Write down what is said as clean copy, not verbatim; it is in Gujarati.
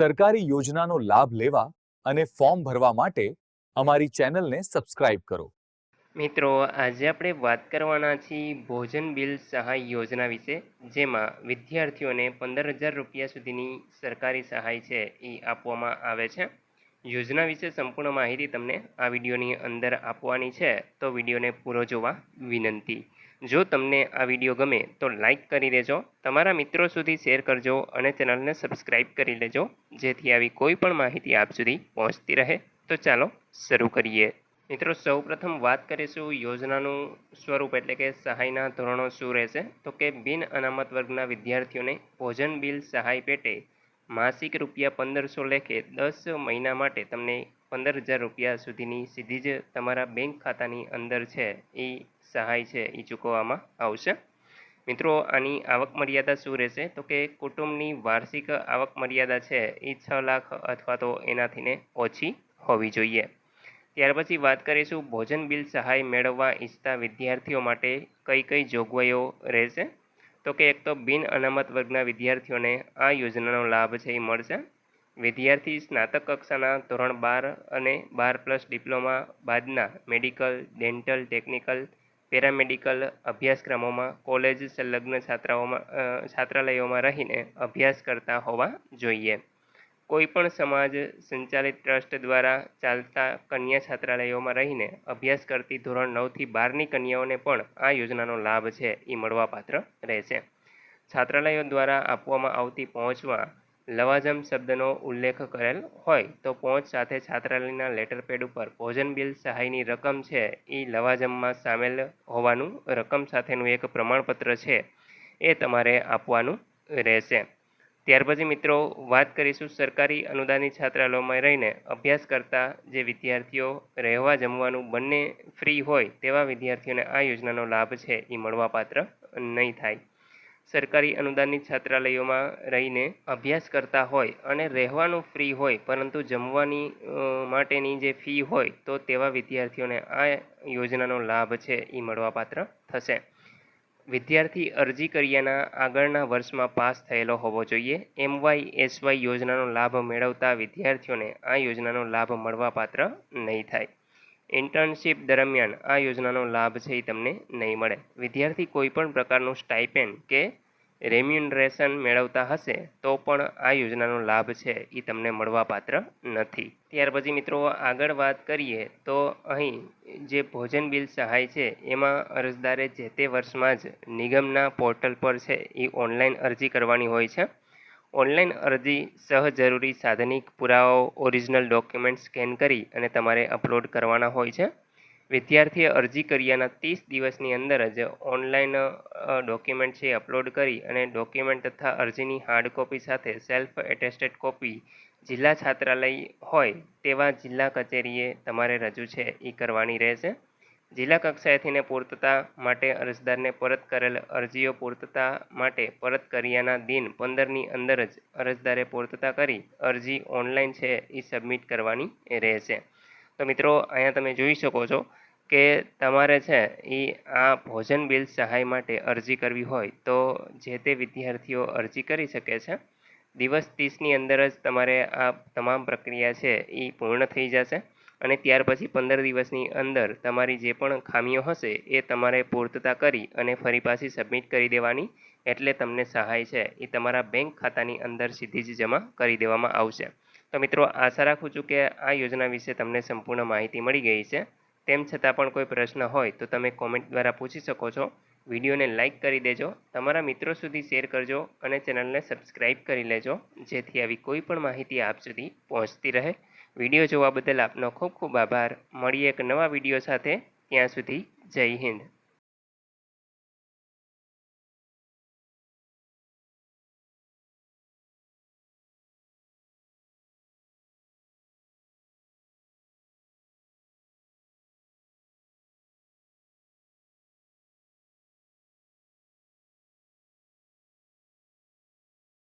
સરકારી યોજનાનો લાભ લેવા અને ફોર્મ ભરવા માટે અમારી ચેનલને સબસ્ક્રાઇબ કરો। મિત્રો, આજે આપણે વાત કરવાના છીએ ભોજન બિલ સહાય યોજના વિશે, જેમાં વિદ્યાર્થીઓને 15,000 રૂપિયા સુધીની સરકારી સહાય છે એ આપવામાં આવે છે। યોજના વિશે સંપૂર્ણ માહિતી તમને આ વિડીયોની અંદર આપવાની છે, તો વિડીયોને પૂરો જોવા વિનંતી। જો તમને આ વિડીયો ગમે તો લાઈક કરી દેજો, તમારા મિત્રો સુધી શેર કરજો અને ચેનલને સબસ્ક્રાઈબ કરી લેજો, જેથી આવી કોઈ પણ માહિતી આપ સુધી પહોંચતી રહે। તો ચાલો શરૂ કરીએ। મિત્રો, સૌપ્રથમ વાત કરીશું યોજનાનું સ્વરૂપ એટલે કે સહાયના ધોરણો શું રહેશે। તો કે બિન અનામત વર્ગના વિદ્યાર્થીઓને ભોજન બિલ સહાય પેટે માસિક રૂપિયા 1500 લેખે 10 મહિના માટે તમને 15,000 રૂપિયા સુધીની સીધી જ તમારા બેંક ખાતાની અંદર છે એ સહાય છે એ ચૂકવવામાં આવશે। મિત્રો, આની આવક મર્યાદા શું રહેશે? તો કે કુટુંબની વાર્ષિક આવક મર્યાદા છે એ 6 લાખ અથવા તો એનાથીને ઓછી હોવી જોઈએ। ત્યાર પછી વાત કરીશું ભોજન બિલ સહાય મેળવવા ઈચ્છતા વિદ્યાર્થીઓ માટે કઈ કઈ જોગવાઈઓ રહેશે। તો કે એક તો બિન અનામત વર્ગના વિદ્યાર્થીઓને આ યોજનાનો લાભ છે એ મળશે। વિદ્યાર્થી સ્નાતક કક્ષાના ધોરણ 12 અને 12+ ડિપ્લોમા બાદના મેડિકલ, ડેન્ટલ, ટેકનિકલ, પેરામેડિકલ અભ્યાસક્રમોમાં કોલેજ સંલગ્ન છાત્રાલયોમાં રહીને અભ્યાસ કરતા હોવા જોઈએ। કોઈપણ સમાજ સંચાલિત ટ્રસ્ટ દ્વારા ચાલતા કન્યા છાત્રાલયોમાં રહીને અભ્યાસ કરતી ધોરણ 9થી 12ની કન્યાઓને પણ આ યોજનાનો લાભ છે એ મળવાપાત્ર રહેશે। છાત્રાલયો દ્વારા આપવામાં આવતી પહોંચમાં લવાજમ શબ્દનો ઉલ્લેખ કરેલ હોય તો પહોંચ સાથે છાત્રાલયના લેટરપેડ ઉપર ભોજન બિલ સહાયની રકમ છે એ લવાજમમાં સામેલ હોવાનું રકમ સાથેનું એક પ્રમાણપત્ર છે એ તમારે આપવાનું રહેશે। ત્યાર પછી મિત્રો, વાત કરીશું સરકારી અનુદાનિત છાત્રાલયોમાં રહીને અભ્યાસ કરતા જે વિદ્યાર્થીઓ રહેવા જમવાનું બંને ફ્રી હોય તેવા વિદ્યાર્થીઓને આ યોજનાનો લાભ છે એ મળવાપાત્ર નહીં થાય। સરકારી અનુદાનિત છાત્રાલયોમાં રહીને અભ્યાસ કરતા હોય અને રહેવાનું ફ્રી હોય પરંતુ જમવાની માટેની જે ફી હોય તો તેવા વિદ્યાર્થીઓને આ યોજનાનો લાભ છે એ મળવાપાત્ર થશે। વિદ્યાર્થી અરજી કર્યાના આગળના વર્ષમાં પાસ થયેલો હોવો જોઈએ। MY-SY યોજનાનો લાભ મેળવતા વિદ્યાર્થીઓને આ યોજનાનો લાભ મળવાપાત્ર નહીં થાય। ઇન્ટર્નશિપ દરમિયાન આ યોજનાનો લાભ છે એ તમને નહીં મળે। વિદ્યાર્થી કોઈપણ પ્રકારનું સ્ટાઇપેન્ડ કે રેમ્યુનરેશન મેળવતા હશે તો પણ આ યોજનાનો લાભ છે એ તમને મળવાપાત્ર નથી। ત્યાર પછી મિત્રો, આગળ વાત કરીએ તો અહીં જે ભોજન બિલ સહાય છે એમાં અરજદારે જે તે વર્ષમાં જ નિગમના પોર્ટલ પર છે એ ઓનલાઈન અરજી કરવાની હોય છે। ઓનલાઈન અરજી સહજરૂરી સાધનિક પુરાવાઓ ઓરિજિનલ ડોક્યુમેન્ટ સ્કેન કરી અને તમારે અપલોડ કરવાના હોય છે। વિદ્યાર્થીએ અરજી કર્યાના 30 દિવસની અંદર જ ઓનલાઈન ડોક્યુમેન્ટ છે અપલોડ કરી અને ડોક્યુમેન્ટ તથા અરજીની હાર્ડ કોપી સાથે સેલ્ફ એટેસ્ટેડ કોપી જિલ્લા છાત્રાલય હોય તેવા જિલ્લા કચેરીએ તમારે રજૂ છે એ કરવાની રહેશે। જિલ્લા કક્ષાએથીને પૂર્તતા માટે અરજદારને પરત કરેલ અરજીઓ પૂર્તતા માટે પરત કર્યાના દિન 15ની અંદર જ અરજદારે પૂર્તતા કરી અરજી ઓનલાઈન છે એ સબમિટ કરવાની રહેશે। તો મિત્રો, અહીંયા તમે જોઈ શકો છો કે તમારે છે એ આ ભોજન બિલ સહાય માટે અરજી કરવી હોય તો જે તે વિદ્યાર્થીઓ અરજી કરી શકે છે। દિવસ 30ની અંદર જ તમારે આ તમામ પ્રક્રિયા છે એ પૂર્ણ થઈ જશે અને ત્યાર પછી 15 દિવસની અંદર તમારી જે પણ ખામીઓ હશે એ તમારે પૂર્તતા કરી અને ફરી પાછી સબમિટ કરી દેવાની, એટલે તમને સહાય છે એ તમારા બેંક ખાતાની અંદર સીધી જ જમા કરી દેવામાં આવશે। તો મિત્રો, આશા રાખું છું કે આ યોજના વિશે તમને સંપૂર્ણ માહિતી મળી ગઈ છે। તેમ છતાં પણ કોઈ પ્રશ્ન હોય તો તમે કોમેન્ટ દ્વારા પૂછી શકો છો। વિડીયોને લાઇક કરી દેજો, તમારા મિત્રો સુધી શેર કરજો અને ચેનલને સબસ્ક્રાઈબ કરી લેજો, જેથી આવી કોઈ પણ માહિતી આપ સુધી પહોંચતી રહે। વિડીયો જોવા બદલ આપનો ખૂબ ખૂબ આભાર। મળીએ એક નવા વિડીયો સાથે, ત્યાં સુધી જય હિન્દ।